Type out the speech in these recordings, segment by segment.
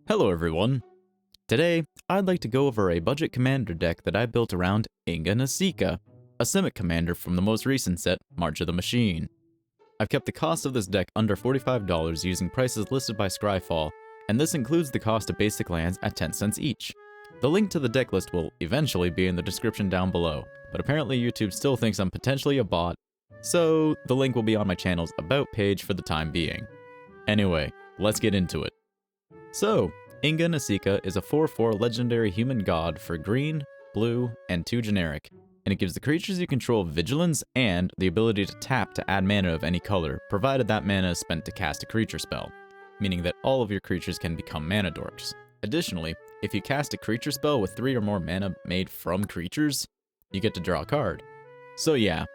Hello everyone! Today, I'd like to go over a budget commander deck that I built around Inga and Esika, a Simic Commander from the most recent set, March of the Machine. I've kept the cost of this deck under $45 using prices listed by Scryfall, and this includes the cost of basic lands at 10 cents each. The link to the deck list will eventually be in the description down below, but apparently YouTube still thinks I'm potentially a bot, so the link will be on my channel's About page for the time being. Anyway, let's get into it. So, Inga and Esika is a 4/4 legendary human god for green, blue, and 2 generic, and it gives the creatures you control vigilance and the ability to tap to add mana of any color, provided that mana is spent to cast a creature spell, meaning that all of your creatures can become mana dorks. Additionally, if you cast a creature spell with 3 or more mana made from creatures, you get to draw a card. So yeah,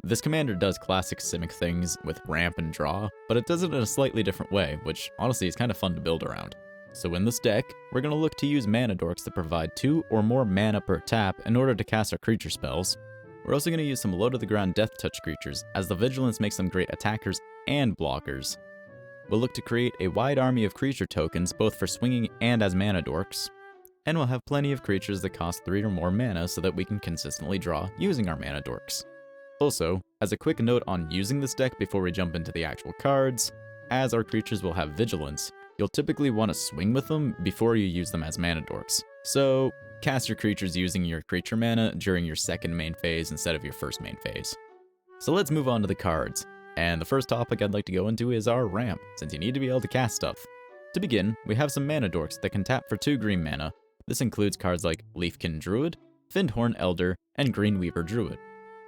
this commander does classic Simic things with ramp and draw, but it does it in a slightly different way, which honestly is kind of fun to build around. So in this deck, we're going to look to use mana dorks that provide 2 or more mana per tap in order to cast our creature spells. We're also going to use some low-to-the-ground Deathtouch creatures, as the vigilance makes them great attackers and blockers. We'll look to create a wide army of creature tokens, both for swinging and as mana dorks. And we'll have plenty of creatures that cost 3 or more mana so that we can consistently draw using our mana dorks. Also, as a quick note on using this deck before we jump into the actual cards, as our creatures will have vigilance, you'll typically want to swing with them before you use them as mana dorks. So, cast your creatures using your creature mana during your second main phase instead of your first main phase. So let's move on to the cards. And the first topic I'd like to go into is our ramp, since you need to be able to cast stuff. To begin, we have some mana dorks that can tap for 2 green mana. This includes cards like Leafkin Druid, Fyndhorn Elder, and Greenweaver Druid.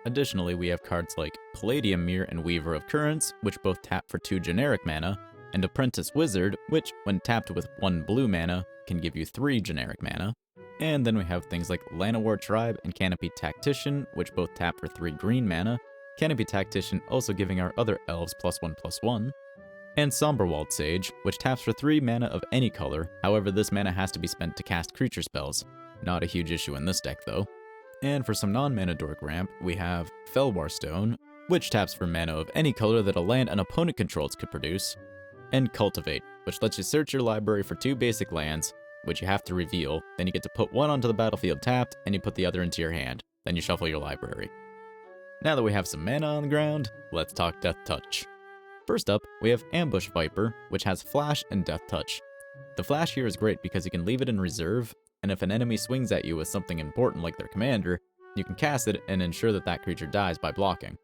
Additionally, we have cards like Palladium Mirror and Weaver of Currents, which both tap for 2 generic mana, and Apprentice Wizard, which, when tapped with 1 blue mana, can give you 3 generic mana. And then we have things like Llanowar Tribe and Canopy Tactician, which both tap for 3 green mana, Canopy Tactician also giving our other elves +1/+1, and Somberwald Sage, which taps for 3 mana of any color, however this mana has to be spent to cast creature spells. Not a huge issue in this deck though. And for some non-mana dork ramp, we have Felwar Stone, which taps for mana of any color that a land an opponent controls could produce, and Cultivate, which lets you search your library for 2 basic lands, which you have to reveal, then you get to put one onto the battlefield tapped, and you put the other into your hand, then you shuffle your library. Now that we have some mana on the ground, let's talk Deathtouch. First up, we have Ambush Viper, which has Flash and Deathtouch. The Flash here is great because you can leave it in reserve, and if an enemy swings at you with something important like their commander, you can cast it and ensure that that creature dies by blocking.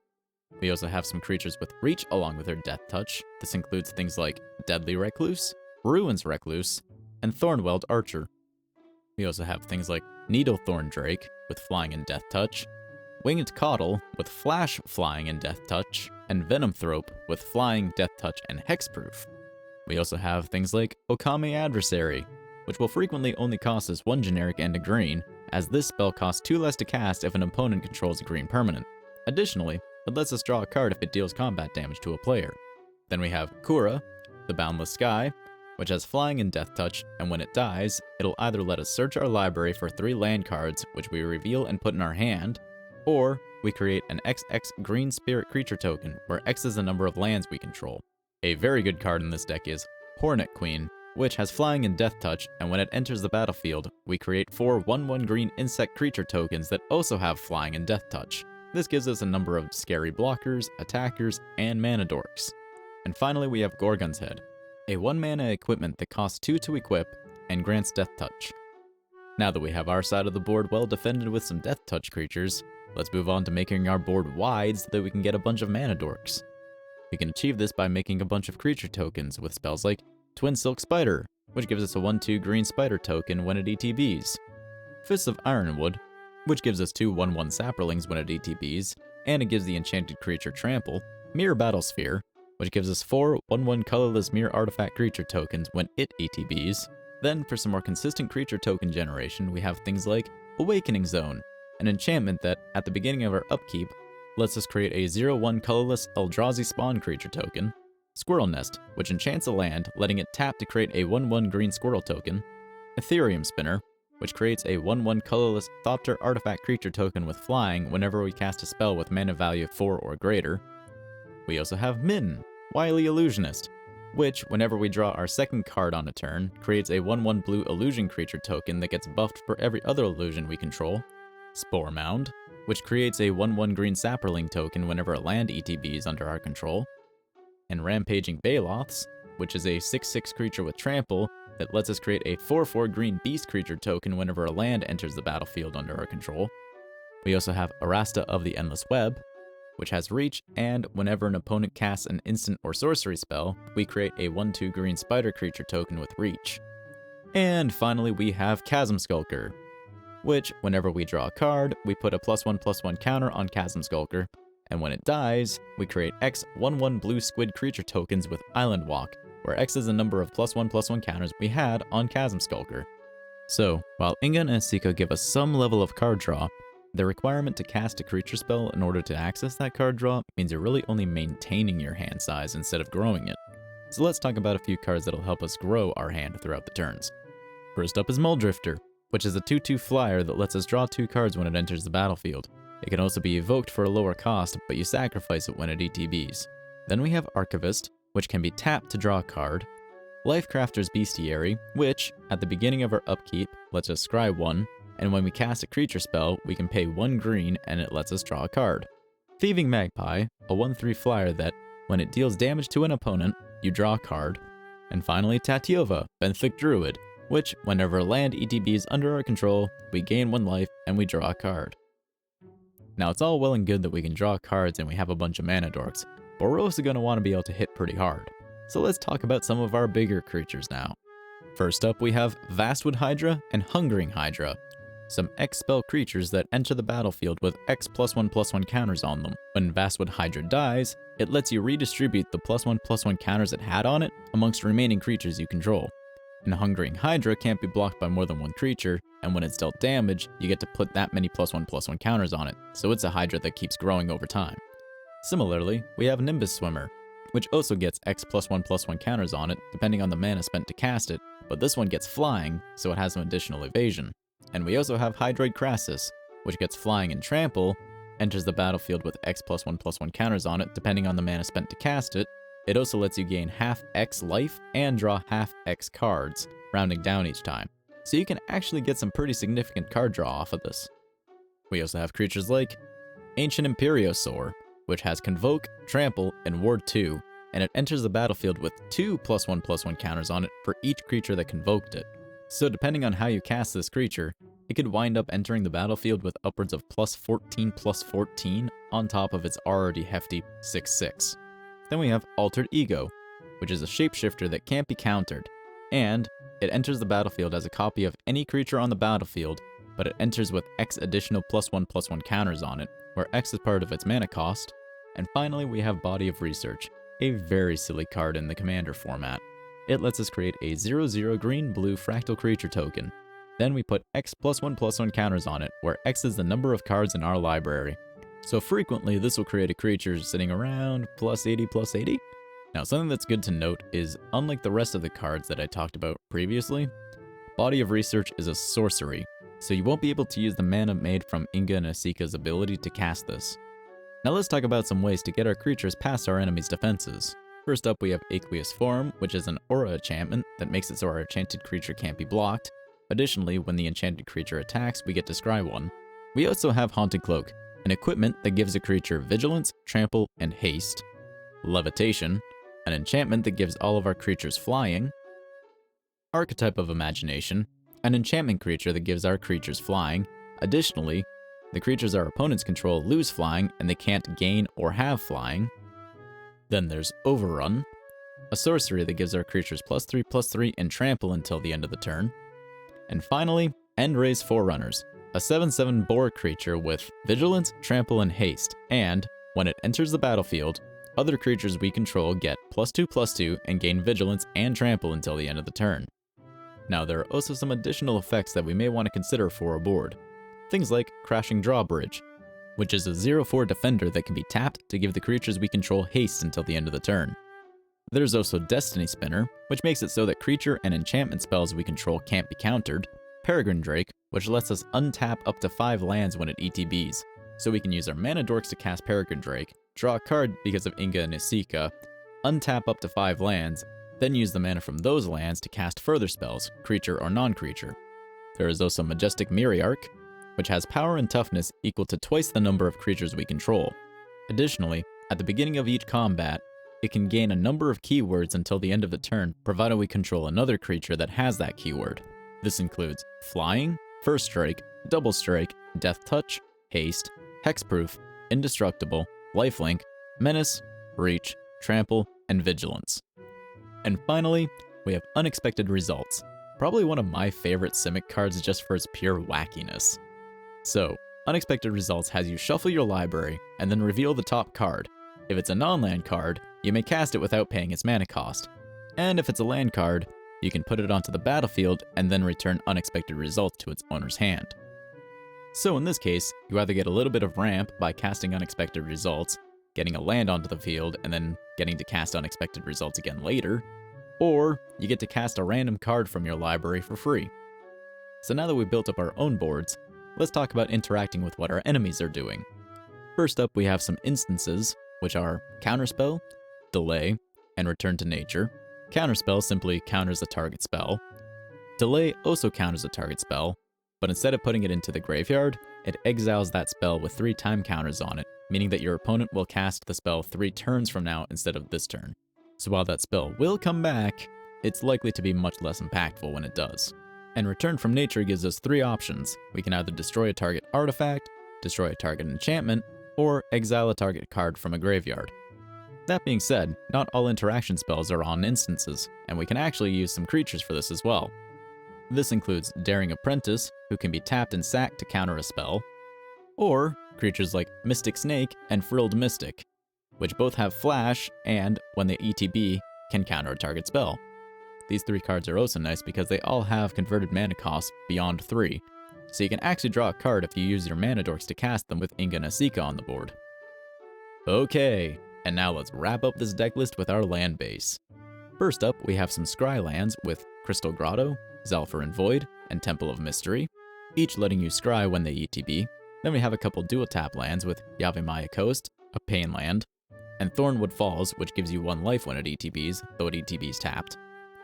We also have some creatures with Reach along with their Deathtouch. This includes things like Deadly Recluse, Ruins Recluse, and Thornweld Archer. We also have things like Needlethorn Drake with Flying and Deathtouch, Winged Caudal with Flash, Flying, and Deathtouch, and Venomthrope with Flying, Deathtouch, and Hexproof. We also have things like Okami Adversary, which will frequently only cost us 1 generic and a green, as this spell costs 2 less to cast if an opponent controls a green permanent. Additionally, it lets us draw a card if it deals combat damage to a player. Then we have Kura, the Boundless Sky, which has Flying and Deathtouch, and when it dies, it'll either let us search our library for 3 land cards, which we reveal and put in our hand, or we create an XX green spirit creature token, where X is the number of lands we control. A very good card in this deck is Hornet Queen, which has Flying and Deathtouch, and when it enters the battlefield, we create 4 1/1 green insect creature tokens that also have Flying and Deathtouch. This gives us a number of scary blockers, attackers, and mana dorks. And finally we have Gorgon's Head, a 1 mana equipment that costs 2 to equip and grants Deathtouch. Now that we have our side of the board well defended with some Deathtouch creatures, let's move on to making our board wide so that we can get a bunch of mana dorks. We can achieve this by making a bunch of creature tokens with spells like Twin Silk Spider, which gives us a 1/2 green spider token when it ETBs, Fists of Ironwood, which gives us 2 1/1 saplings when it ETBs, and it gives the enchanted creature Trample, Mirror Battlesphere, which gives us 4 1/1 colorless mirror artifact creature tokens when it ETBs. Then, for some more consistent creature token generation, we have things like Awakening Zone, an enchantment that, at the beginning of our upkeep, lets us create a 0/1 colorless Eldrazi spawn creature token, Squirrel Nest, which enchants a land, letting it tap to create a 1/1 green squirrel token, Ethereum Spinner, which creates a 1/1 colorless Thopter artifact creature token with flying whenever we cast a spell with mana value 4 or greater. We also have Min, Wily Illusionist, which, whenever we draw our second card on a turn, creates a 1/1 blue illusion creature token that gets buffed for every other illusion we control. Spore Mound, which creates a 1/1 green sapperling token whenever a land ETB is under our control. And Rampaging Baloths, which is a 6/6 creature with trample that lets us create a 4/4 green beast creature token whenever a land enters the battlefield under our control. We also have Arasta of the Endless Web, which has reach, and whenever an opponent casts an instant or sorcery spell, we create a 1/2 green spider creature token with reach. And finally, we have Chasm Skulker, which, whenever we draw a card, we put a +1/+1 counter on Chasm Skulker, and when it dies, we create X 1/1 blue squid creature tokens with Island Walk, where X is the number of +1/+1 counters we had on Chasm Skulker. So, while Inga and Esika give us some level of card draw, the requirement to cast a creature spell in order to access that card draw means you're really only maintaining your hand size instead of growing it. So let's talk about a few cards that'll help us grow our hand throughout the turns. First up is Mulldrifter, which is a 2/2 flyer that lets us draw 2 cards when it enters the battlefield. It can also be evoked for a lower cost, but you sacrifice it when it ETBs. Then we have Archivist, which can be tapped to draw a card. Lifecrafter's Bestiary, which, at the beginning of our upkeep, lets us scry 1, and when we cast a creature spell, we can pay 1 green and it lets us draw a card. Thieving Magpie, a 1/3 flyer that, when it deals damage to an opponent, you draw a card. And finally, Tatyova, Benthic Druid, which, whenever a land ETB is under our control, we gain 1 life and we draw a card. Now, it's all well and good that we can draw cards and we have a bunch of mana dorks, but we're also going to want to be able to hit pretty hard. So let's talk about some of our bigger creatures now. First up, we have Vastwood Hydra and Hungering Hydra, some X-spell creatures that enter the battlefield with X +1/+1 counters on them. When Vastwood Hydra dies, it lets you redistribute the +1/+1 counters it had on it amongst remaining creatures you control. And Hungering Hydra can't be blocked by more than 1 creature, and when it's dealt damage, you get to put that many +1/+1 counters on it, so it's a Hydra that keeps growing over time. Similarly, we have Nimbus Swimmer, which also gets X +1/+1 counters on it, depending on the mana spent to cast it, but this one gets flying, so it has some additional evasion. And we also have Hydroid Crassus, which gets flying and trample, enters the battlefield with X +1/+1 counters on it, depending on the mana spent to cast it. It also lets you gain half X life and draw half X cards, rounding down each time. So you can actually get some pretty significant card draw off of this. We also have creatures like Ancient Imperiosaur, which has Convoke, Trample, and Ward 2, and it enters the battlefield with 2 +1/+1 counters on it for each creature that convoked it. So depending on how you cast this creature, it could wind up entering the battlefield with upwards of +14/+14 on top of its already hefty 6/6. Then we have Altered Ego, which is a shapeshifter that can't be countered, and it enters the battlefield as a copy of any creature on the battlefield, but it enters with X additional +1/+1 counters on it, where X is part of its mana cost. And finally, we have Body of Research, a very silly card in the Commander format. It lets us create a 0/0 green-blue fractal creature token. Then we put X +1/+1 counters on it, where X is the number of cards in our library. So frequently, this will create a creature sitting around +80/+80. Now, something that's good to note is, unlike the rest of the cards that I talked about previously, Body of Research is a sorcery, so you won't be able to use the mana made from Inga and Esika's ability to cast this. Now let's talk about some ways to get our creatures past our enemy's defenses. First up, we have Aqueous Form, which is an aura enchantment that makes it so our enchanted creature can't be blocked. Additionally, when the enchanted creature attacks, we get to scry 1. We also have Haunted Cloak, an equipment that gives a creature Vigilance, Trample, and Haste. Levitation, an enchantment that gives all of our creatures flying. Archetype of Imagination, an enchantment creature that gives our creatures flying. Additionally, the creatures our opponents control lose flying and they can't gain or have flying. Then there's Overrun, a sorcery that gives our creatures +3/+3 and trample until the end of the turn. And finally, Endray's Forerunners, a 7/7 boar creature with Vigilance, Trample, and Haste, and when it enters the battlefield, other creatures we control get +2/+2 and gain Vigilance and Trample until the end of the turn. Now, there are also some additional effects that we may want to consider for a board. Things like Crashing Drawbridge, which is a 0/4 defender that can be tapped to give the creatures we control haste until the end of the turn. There's also Destiny Spinner, which makes it so that creature and enchantment spells we control can't be countered. Peregrine Drake, which lets us untap up to 5 lands when it ETBs, so we can use our mana dorks to cast Peregrine Drake, draw a card because of Inga and Esika, untap up to 5 lands, then use the mana from those lands to cast further spells, creature or non-creature. There is also Majestic Myriarch, which has power and toughness equal to twice the number of creatures we control. Additionally, at the beginning of each combat, it can gain a number of keywords until the end of the turn, provided we control another creature that has that keyword. This includes Flying, First Strike, Double Strike, Deathtouch, Haste, Hexproof, Indestructible, Lifelink, Menace, Reach, Trample, and Vigilance. And finally, we have Unexpected Results, probably one of my favorite Simic cards just for its pure wackiness. So, Unexpected Results has you shuffle your library and then reveal the top card. If it's a non-land card, you may cast it without paying its mana cost. And if it's a land card, you can put it onto the battlefield and then return Unexpected Results to its owner's hand. So in this case, you either get a little bit of ramp by casting Unexpected Results, getting a land onto the field, and then getting to cast Unexpected Results again later, or you get to cast a random card from your library for free. So now that we've built up our own boards, let's talk about interacting with what our enemies are doing. First up, we have some instances, which are Counterspell, Delay, and Return to Nature. Counterspell simply counters a target spell. Delay also counters a target spell, but instead of putting it into the graveyard, it exiles that spell with 3 time counters on it, meaning that your opponent will cast the spell 3 turns from now instead of this turn. So while that spell will come back, it's likely to be much less impactful when it does. And Return from Nature gives us 3 options. We can either destroy a target artifact, destroy a target enchantment, or exile a target card from a graveyard. That being said, not all interaction spells are on instances, and we can actually use some creatures for this as well. This includes Daring Apprentice, who can be tapped and sacked to counter a spell, or creatures like Mystic Snake and Frilled Mystic, which both have flash and, when they ETB, can counter a target spell. These 3 cards are also nice because they all have converted mana costs beyond 3, so you can actually draw a card if you use your mana dorks to cast them with Inga and Esika on the board. Okay, and now let's wrap up this deck list with our land base. First up, we have some Scry lands with Crystal Grotto, Zalfir and Void, and Temple of Mystery, each letting you scry when they ETB. Then we have a couple dual tap lands with Yavimaya Coast, a Pain land, and Thornwood Falls, which gives you 1 life when it ETBs, though it ETBs tapped.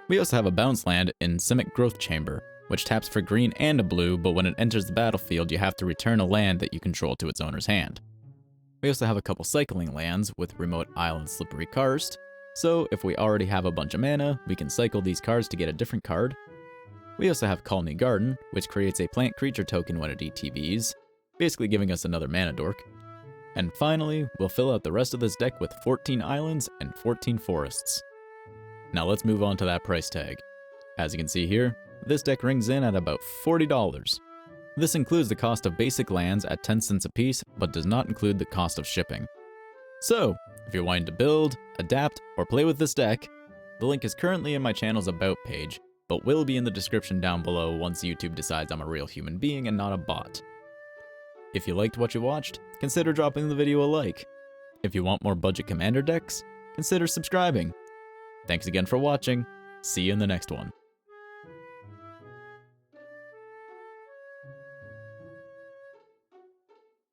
We also have a bounce land in Simic Growth Chamber, which taps for green and a blue, but when it enters the battlefield, you have to return a land that you control to its owner's hand. We also have a couple cycling lands with Remote Isle and Slippery Karst, so if we already have a bunch of mana, we can cycle these cards to get a different card. We also have Colony Garden, which creates a plant creature token when it ETBs, basically giving us another mana dork. And finally, we'll fill out the rest of this deck with 14 islands and 14 forests. Now let's move on to that price tag. As you can see here, this deck rings in at about $40. This includes the cost of basic lands at 10 cents a piece, but does not include the cost of shipping. So, if you're wanting to build, adapt, or play with this deck, the link is currently in my channel's About page, but will be in the description down below once YouTube decides I'm a real human being and not a bot. If you liked what you watched, consider dropping the video a like. If you want more budget commander decks, consider subscribing. Thanks again for watching. See you in the next one.